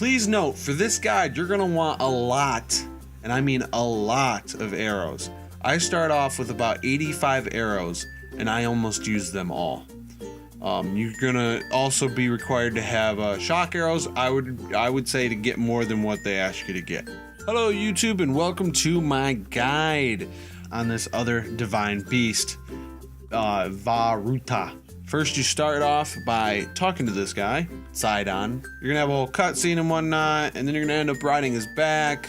Please note, for this guide, you're gonna want a lot, and I mean a lot of arrows. I start off with about 85 arrows, and I almost use them all. You're gonna also be required to have shock arrows. I would say to get more than what they ask you to get. Hello YouTube, and welcome to my guide on this other divine beast, Vah Ruta. First, you start off by talking to this guy, side on. You're gonna have a whole cutscene and whatnot, and then you're gonna end up riding his back.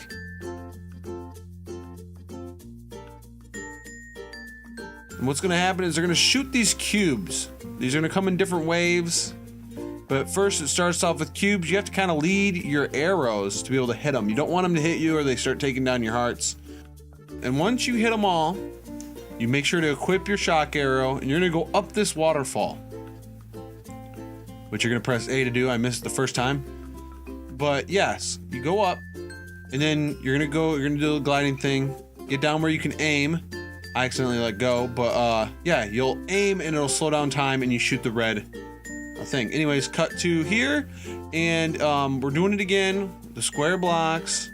And what's gonna happen is they're gonna shoot these cubes. These are gonna come in different waves. But first, it starts off with cubes. You have to kind of lead your arrows to be able to hit them. You don't want them to hit you or they start taking down your hearts. And once you hit them all, you make sure to equip your shock arrow, and you're gonna go up this waterfall, which you're gonna press A to do. I missed it the first time, but yes, you go up, and then you're gonna do the gliding thing, get down where you can aim. I accidentally let go, but yeah, you'll aim and it'll slow down time, and you shoot the red thing. Anyways, cut to here, and we're doing it again. The square blocks.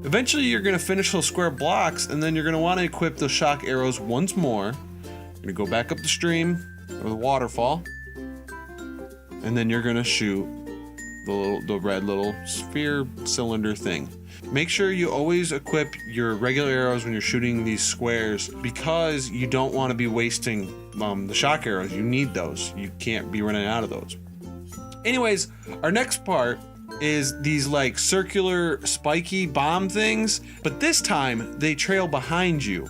Eventually, you're gonna finish those square blocks, and then you're gonna want to equip the shock arrows once more. You're gonna go back up the stream or the waterfall, and then you're gonna shoot the red little sphere cylinder thing. Make sure you always equip your regular arrows when you're shooting these squares, because you don't want to be wasting the shock arrows. You need those. You can't be running out of those. Anyways, our next part is these like circular spiky bomb things, but this time they trail behind you.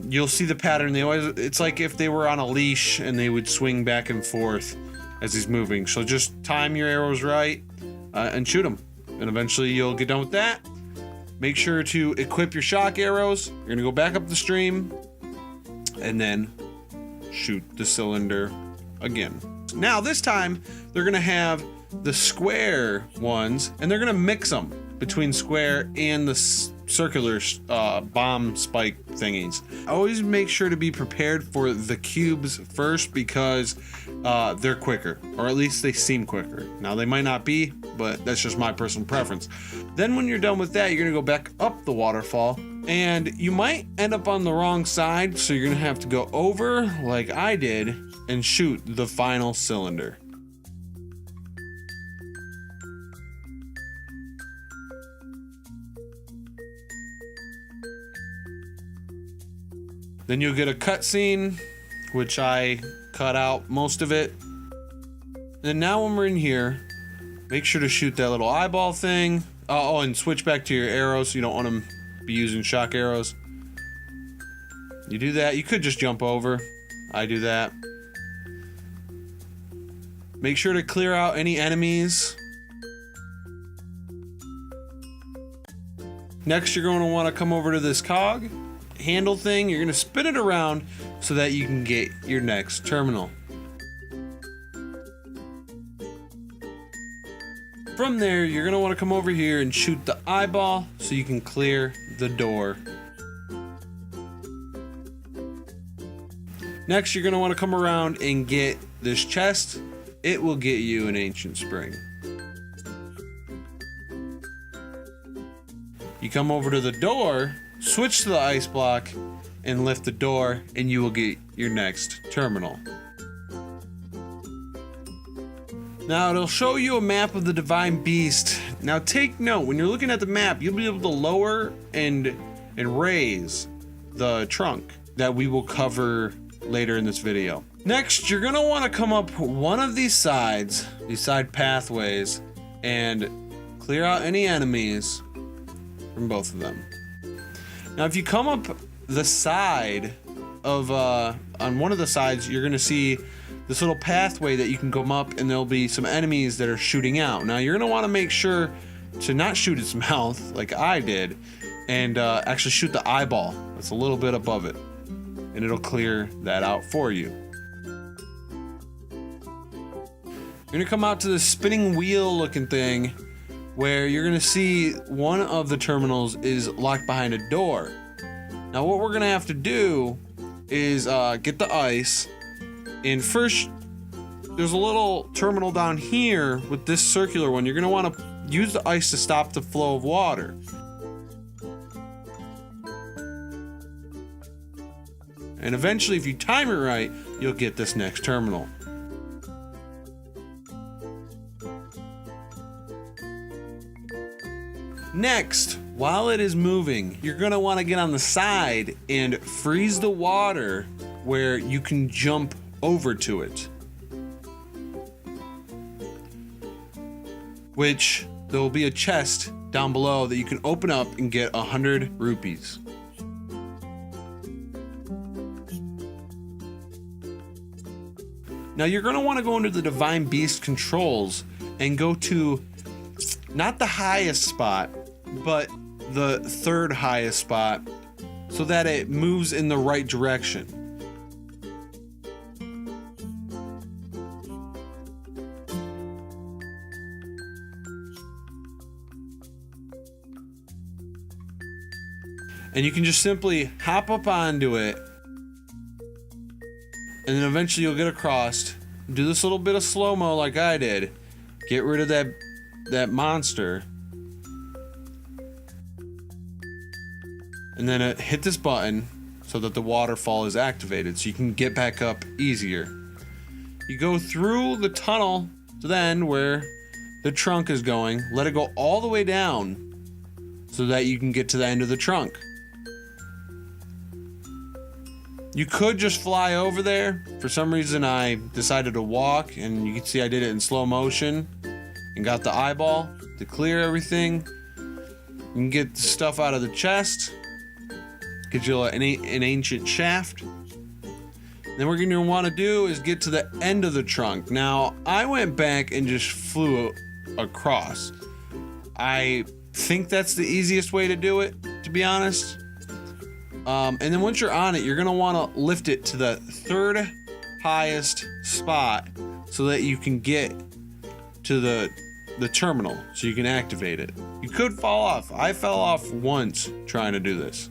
You'll see the pattern. It's like if they were on a leash and they would swing back and forth as he's moving. So just time your arrows right and shoot them, and eventually you'll get done with that. Make sure to equip your shock arrows. You're gonna go back up the stream and then shoot the cylinder again. Now this time they're gonna have the square ones, and they're gonna mix them between square and the circular bomb spike thingies. Always make sure to be prepared for the cubes first, because they're quicker, or at least they seem quicker. Now they might not be, but that's just my personal preference. Then when you're done with that, you're gonna go back up the waterfall, and you might end up on the wrong side, so you're gonna have to go over like I did and shoot the final cylinder. Then you'll get a cutscene, which I cut out most of it. And now when we're in here, make sure to shoot that little eyeball thing. Oh, and switch back to your arrows. You don't want them to be using shock arrows. You do that. You could just jump over. I do that. Make sure to clear out any enemies. Next, you're going to want to come over to this cog handle thing. You're going to spin it around so that you can get your next terminal. From there, you're going to want to come over here and shoot the eyeball so you can clear the door. Next, you're going to want to come around and get this chest. It will get you an ancient spring. You come over to the door, switch to the ice block, and lift the door, and you will get your next terminal. Now it'll show you a map of the Divine Beast. Now take note, when you're looking at the map, you'll be able to lower and raise the trunk that we will cover later in this video. Next, you're gonna want to come up one of these sides, these side pathways, and clear out any enemies from both of them. Now if you come up the side of on one of the sides, you're gonna see this little pathway that you can come up, and there'll be some enemies that are shooting out. Now you're gonna want to make sure to not shoot its mouth like I did, and actually shoot the eyeball that's a little bit above it, and it'll clear that out for you. You're gonna come out to this spinning wheel looking thing, where you're gonna see one of the terminals is locked behind a door. Now what we're gonna have to do is get the ice, and first there's a little terminal down here with this circular one. You're gonna wanna use the ice to stop the flow of water. And eventually, if you time it right, you'll get this next terminal. Next, while it is moving, you're gonna wanna get on the side and freeze the water where you can jump over to it. Which, there will be a chest down below that you can open up and get 100 rupees. Now you're gonna wanna go into the Divine Beast controls and go to not the highest spot, but the third highest spot so that it moves in the right direction. And you can just simply hop up onto it, and then eventually you'll get across, do this little bit of slow-mo like I did, get rid of that monster, and then hit this button so that the waterfall is activated so you can get back up easier. You go through the tunnel to the end where the trunk is going, let it go all the way down so that you can get to the end of the trunk. You could just fly over there. For some reason I decided to walk, and you can see I did it in slow motion and got the eyeball to clear everything. You can get the stuff out of the chest, get you an ancient shaft. Then what you're gonna wanna do is get to the end of the trunk. Now, I went back and just flew across. I think that's the easiest way to do it, to be honest. And then once you're on it, you're gonna wanna lift it to the third highest spot so that you can get to the terminal, so you can activate it. You could fall off. I fell off once trying to do this.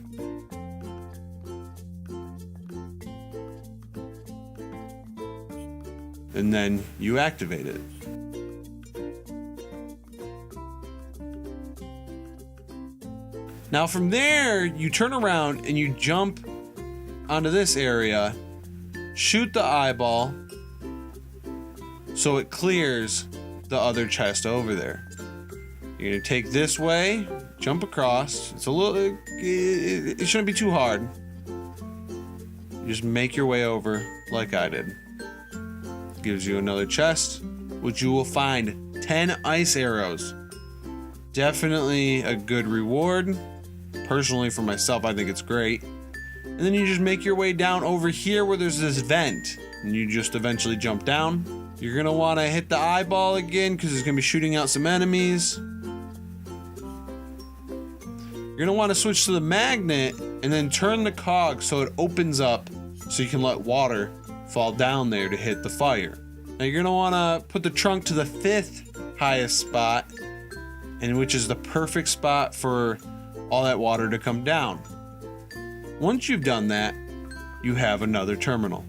And then you activate it. Now from there, you turn around and you jump onto this area, shoot the eyeball so it clears the other chest over there. You're gonna take this way, jump across. It's a little, it shouldn't be too hard. You just make your way over like I did. Gives you another chest, which you will find 10 ice arrows. Definitely a good reward. Personally, for myself, I think it's great. And then you just make your way down over here where there's this vent, and you just eventually jump down. You're gonna wanna hit the eyeball again because it's gonna be shooting out some enemies. You're gonna wanna switch to the magnet and then turn the cog so it opens up so you can let water fall down there to hit the fire. Now you're gonna wanna put the trunk to the 5th highest spot, and which is the perfect spot for all that water to come down. Once you've done that, you have another terminal.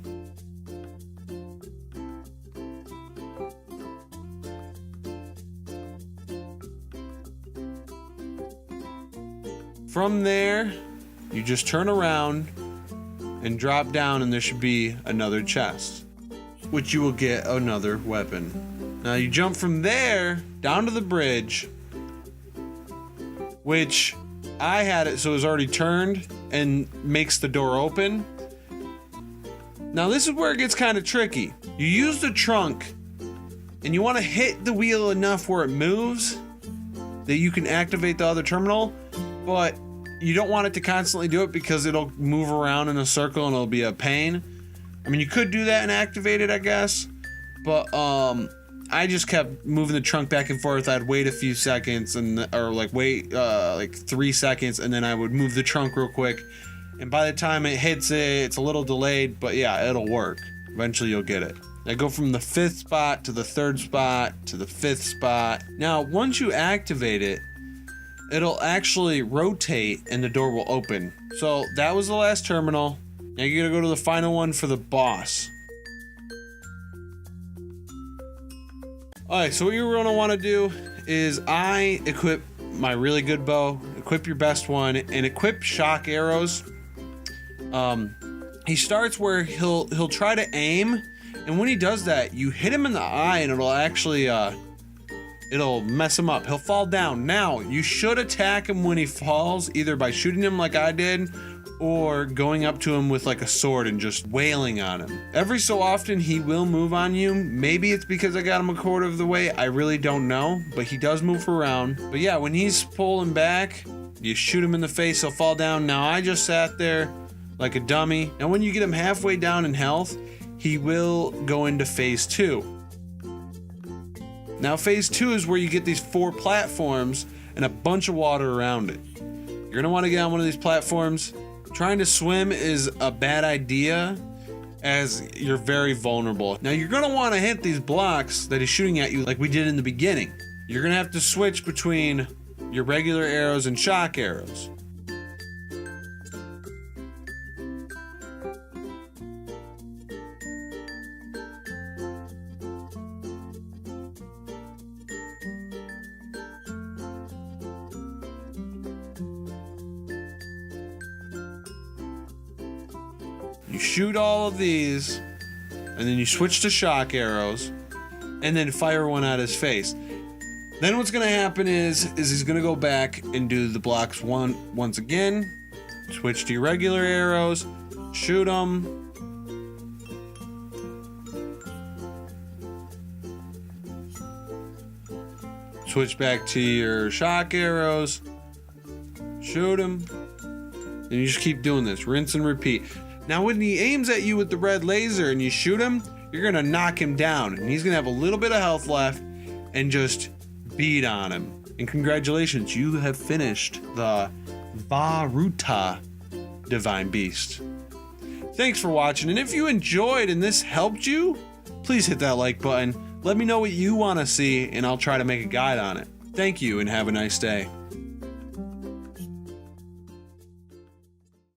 From there, you just turn around and drop down, and there should be another chest, which you will get another weapon. Now you jump from there down to the bridge, which I had it so it was already turned and makes the door open. Now this is where it gets kind of tricky. You use the trunk and you want to hit the wheel enough where it moves that you can activate the other terminal, but you don't want it to constantly do it because it'll move around in a circle and it'll be a pain. I mean, you could do that and activate it, I guess, but I just kept moving the trunk back and forth. I'd wait a few seconds wait like 3 seconds, and then I would move the trunk real quick. And by the time it hits it, it's a little delayed, but yeah, it'll work. Eventually you'll get it. I go from the 5th spot to the 3rd spot to the 5th spot. Now, once you activate it, it'll actually rotate and the door will open. So that was the last terminal. Now you're gonna go to the final one for the boss. All right, so what you're gonna want to do is I equip my really good bow, equip your best one, and equip shock arrows. He starts where he'll try to aim, and when he does that, you hit him in the eye, and it'll actually it'll mess him up. He'll fall down. Now, you should attack him when he falls, either by shooting him like I did, or going up to him with like a sword and just wailing on him. Every so often, he will move on you. Maybe it's because I got him a quarter of the way. I really don't know, but he does move around. But yeah, when he's pulling back, you shoot him in the face, he'll fall down. Now, I just sat there like a dummy. Now, when you get him halfway down in health, he will go into phase 2. Now, phase 2 is where you get these 4 platforms and a bunch of water around it. You're gonna wanna get on one of these platforms. Trying to swim is a bad idea as you're very vulnerable. Now, you're gonna wanna hit these blocks that he's shooting at you like we did in the beginning. You're gonna have to switch between your regular arrows and shock arrows. You shoot all of these, and then you switch to shock arrows, and then fire one at his face. Then what's gonna happen is he's gonna go back and do the blocks once again, switch to your regular arrows, shoot them, switch back to your shock arrows, shoot him, and you just keep doing this, rinse and repeat. Now, when he aims at you with the red laser and you shoot him, you're gonna knock him down, and he's gonna have a little bit of health left, and just beat on him. And congratulations, you have finished the Vah Ratu Divine Beast. Thanks for watching, and if you enjoyed and this helped you, please hit that like button. Let me know what you want to see, and I'll try to make a guide on it. Thank you, and have a nice day.